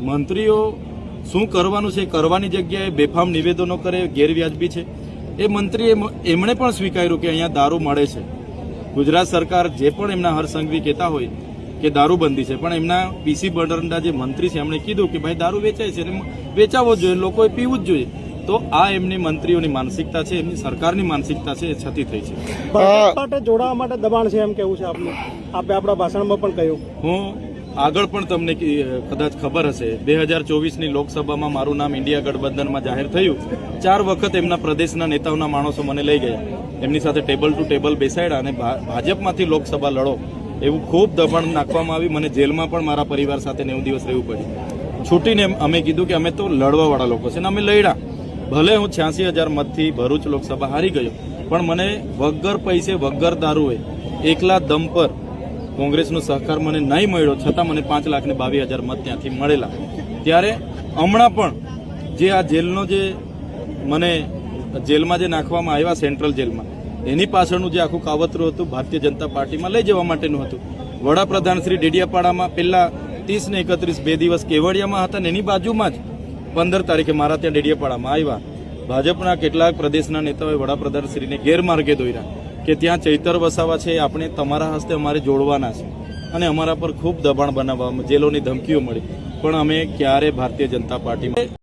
મંત્રીઓ શું કરવાનું છે કરવાની જગ્યાએ બેફામ નિવેદનો કરે ગેરવ્યાજબી છે। એ મંત્રીએ એમણે પણ સ્વીકાર્યું કે અહીંયા દારૂ મળે છે। ગુજરાત સરકાર જે પણ એમના હરસંઘવી કહેતા હોય કે દારૂબંધી છે, પણ એમના પીસી બરંડા જે મંત્રી છે એમણે કીધું કે ભાઈ દારૂ વેચાય છે અને વેચાવો જોઈએ, લોકોએ પીવું જ જોઈએ। તો આ એમની મંત્રીઓની માનસિકતા છે, એમની સરકારની માનસિકતા છે, એ છતી થઈ છે। ભાજપ માટે જોડાવા માટે દબાણ છે એમ કેવું છે આપનું? આપે આપણા ભાષણમાં પણ કહ્યું। હું આગળ પણ તમને કદાચ ખબર હશે, 2024ની લોકસભામાં મારું નામ ઇન્ડિયા ગઠબંધનમાં જાહેર થયું। 4 વખત એમના પ્રદેશના નેતાઓના માણસો મને લઈ ગયા, એમની સાથે ટેબલ ટુ ટેબલ બેસાડ્યા અને ભાજપમાંથી લોકસભા લડો એવું ખૂબ દબાણ નાખવામાં આવી। મને જેલમાં પણ મારા પરિવાર સાથે 90 દિવસ રહેવું પડ્યું। છૂટીને અમે કીધું કે અમે તો લડવાવાળા લોકો છે ને અમે લડ્યા। ભલે હું 86,000 મતથી ભરૂચ લોકસભા હારી ગયો, પણ મને વગર પૈસે વગર દારૂએ એકલા દમ પર કોંગ્રેસનો સહકાર મને નહીં મળ્યો, છતાં મને 5,22,000 મત ત્યાંથી મળેલા। ત્યારે હમણાં પણ જે આ જેલનો જે મને જેલમાં જે નાખવામાં આવ્યા સેન્ટ્રલ જેલમાં, એની પાછળનું જે આખું કાવતરું હતું ભારતીય જનતા પાર્ટીમાં લઈ જવા માટેનું હતું। વડાપ્રધાન શ્રી ડેડિયાપાડામાં પહેલા 30 ને 31 2 દિવસ કેવડિયામાં હતા ને એની બાજુમાં જ 15 તારીખે મારા ત્યાં ડેડિયાપાડામાં આવ્યા। ભાજપના કેટલાક પ્રદેશના નેતાઓએ વડાપ્રધાન શ્રીને ગેરમાર્ગે દોર્યા કે ત્યાં ચૈતર વસાવા છે, આપણે તમારા હસ્તે અમારે જોડવાના છે અને અમારા પર ખૂબ દબાણ બનાવવામાં જેલોની ધમકીઓ મળી, પણ અમે ક્યારે ભારતીય જનતા પાર્ટીમાં